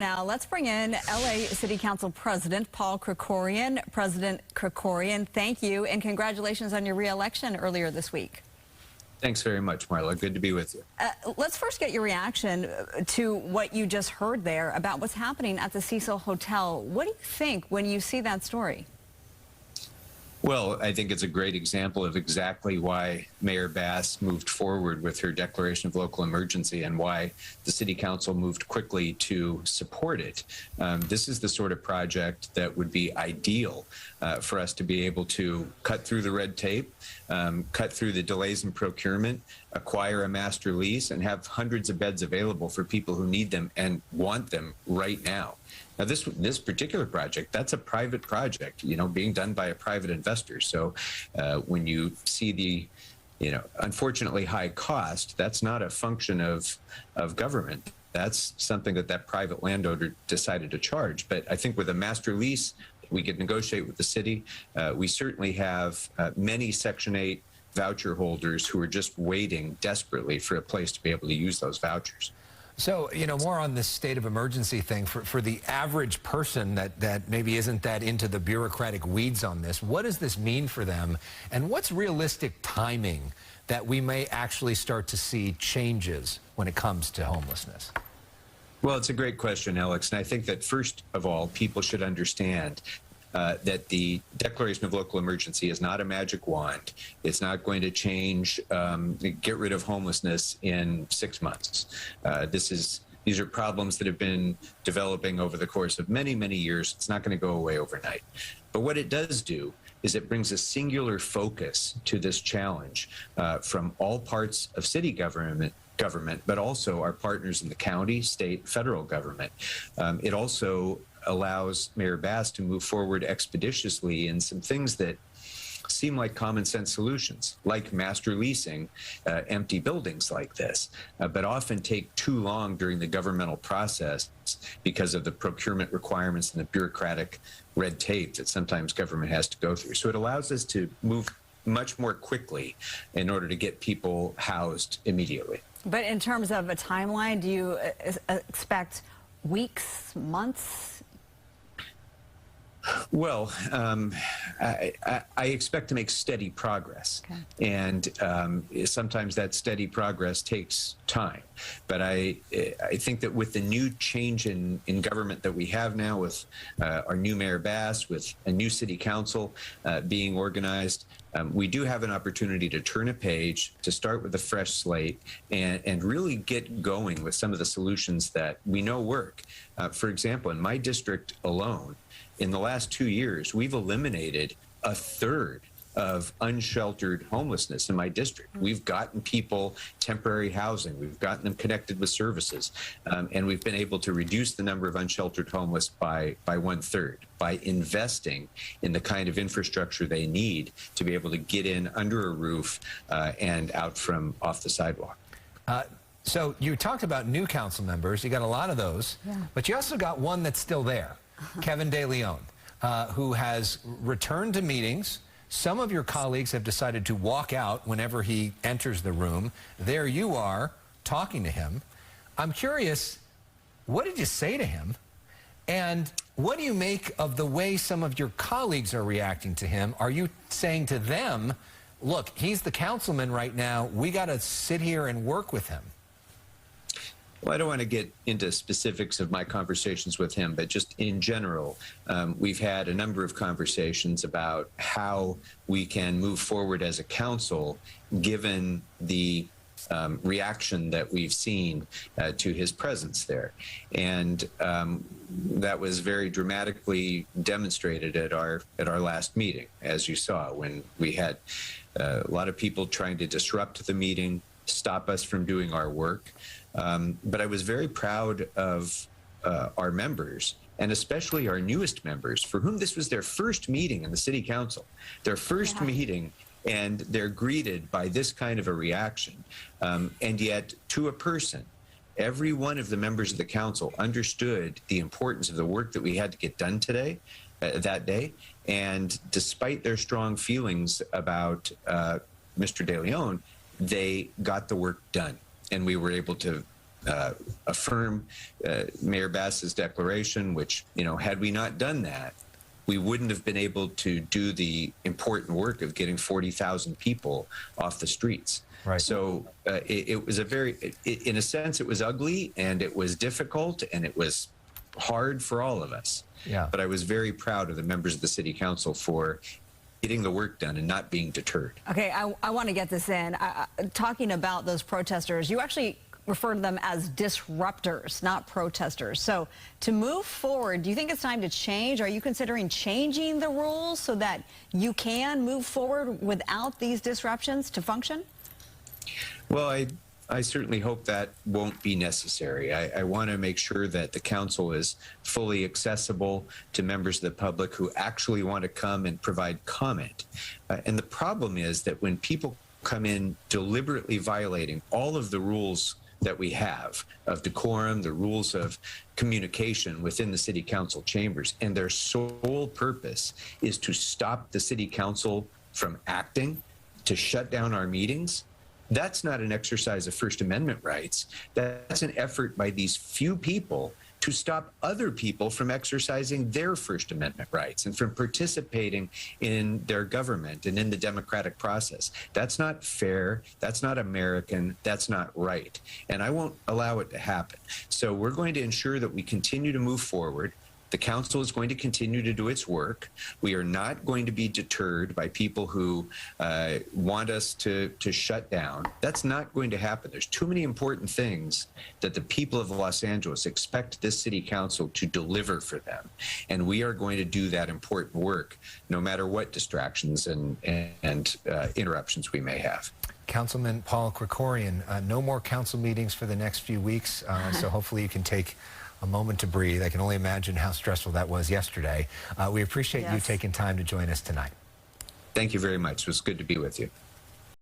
Now, let's bring in LA City Council President Paul Krekorian. President Krekorian, thank you, and congratulations on your re-election earlier this week. Thanks very much, Marla. Good to be with you. Let's first get your reaction to what you just heard there about what's happening at the Cecil Hotel. What do you think when you see that story? Well, I think it's a great example of exactly why Mayor Bass moved forward with her declaration of local emergency and why the City Council moved quickly to support it. This is the sort of project that would be ideal for us to be able to cut through the red tape, cut through the delays in procurement, acquire a master lease, and have hundreds of beds available for people who need them and want them right now. Now, this particular project, that's a private project, being done by a private investor. So when you see the, unfortunately high cost, that's not a function of government. That's something that private landowner decided to charge. But I think with a master lease, we could negotiate with the city. We certainly have many Section 8 voucher holders who are just waiting desperately for a place to be able to use those vouchers. So, more on this state of emergency thing, for the average person that maybe isn't that into the bureaucratic weeds on this, what does this mean for them? And what's realistic timing that we may actually start to see changes when it comes to homelessness? Well, it's a great question, Alex. And I think that first of all, people should understand that the declaration of local emergency is not a magic wand. It's not going to change, get rid of homelessness in 6 months. These are problems that have been developing over the course of many, many years. It's not going to go away overnight. But what it does do is it brings a singular focus to this challenge from all parts of city government, but also our partners in the county, state, federal government. It also allows Mayor Bass to move forward expeditiously in some things that seem like common sense solutions, like master leasing empty buildings like this, but often take too long during the governmental process because of the procurement requirements and the bureaucratic red tape that sometimes government has to go through. So it allows us to move much more quickly in order to get people housed immediately. But in terms of a timeline, do you expect weeks, months? Well, I expect to make steady progress. Okay. And sometimes that steady progress takes time. But I think that with the new change in government that we have now, with our new Mayor Bass, with a new city council being organized, we do have an opportunity to turn a page, to start with a fresh slate, and really get going with some of the solutions that we know work. For example, in my district alone, in the last 2 years, we've eliminated a third of unsheltered homelessness in my district. We've gotten people temporary housing. We've gotten them connected with services. And we've been able to reduce the number of unsheltered homeless by 1/3 by investing in the kind of infrastructure they need to be able to get in under a roof and out from off the sidewalk. So you talked about new council members. You got a lot of those, but you also got one that's still there. Kevin De Leon, who has returned to meetings. Some of your colleagues have decided to walk out whenever he enters the room. There you are talking to him. I'm curious, what did you say to him? And what do you make of the way some of your colleagues are reacting to him? Are you saying to them, look, he's the councilman right now. We got to sit here and work with him? Well, I don't want to get into specifics of my conversations with him, but just in general, we've had a number of conversations about how we can move forward as a council, given the reaction that we've seen to his presence there. And that was very dramatically demonstrated at our last meeting, as you saw, when we had a lot of people trying to disrupt the meeting, stop us from doing our work. But I was very proud of our members, and especially our newest members, for whom this was their first meeting in the city council, their first meeting, and they're greeted by this kind of a reaction. And yet, to a person, every one of the members of the council understood the importance of the work that we had to get done today, that day. And despite their strong feelings about Mr. De Leon, they got the work done. And we were able to affirm Mayor Bass's declaration, which, had we not done that, we wouldn't have been able to do the important work of getting 40,000 people off the streets. Right. So it was in a sense, it was ugly and it was difficult and it was hard for all of us. Yeah. But I was very proud of the members of the city council for getting the work done and not being deterred. Okay, I want to get this in. Talking about those protesters, you actually refer to them as disruptors, not protesters. So to move forward, do you think it's time to change? Are you considering changing the rules so that you can move forward without these disruptions to function? Well, I certainly hope that won't be necessary. I want to make sure that the council is fully accessible to members of the public who actually want to come and provide comment. And the problem is that when people come in deliberately violating all of the rules that we have of decorum, the rules of communication within the city council chambers, and their sole purpose is to stop the city council from acting, to shut down our meetings, that's not an exercise of First Amendment rights. That's an effort by these few people to stop other people from exercising their First Amendment rights and from participating in their government and in the democratic process. That's not fair. That's not American. That's not right. And I won't allow it to happen. So we're going to ensure that we continue to move forward. The council is going to continue to do its work. We are not going to be deterred by people who want us to shut down. That's not going to happen. There's too many important things that the people of Los Angeles expect this city council to deliver for them. And we are going to do that important work no matter what distractions and interruptions we may have. Councilman Paul Krekorian, no more council meetings for the next few weeks, so hopefully you can take a moment to breathe. I can only imagine how stressful that was yesterday. We appreciate you taking time to join us tonight. Thank you very much. It was good to be with you.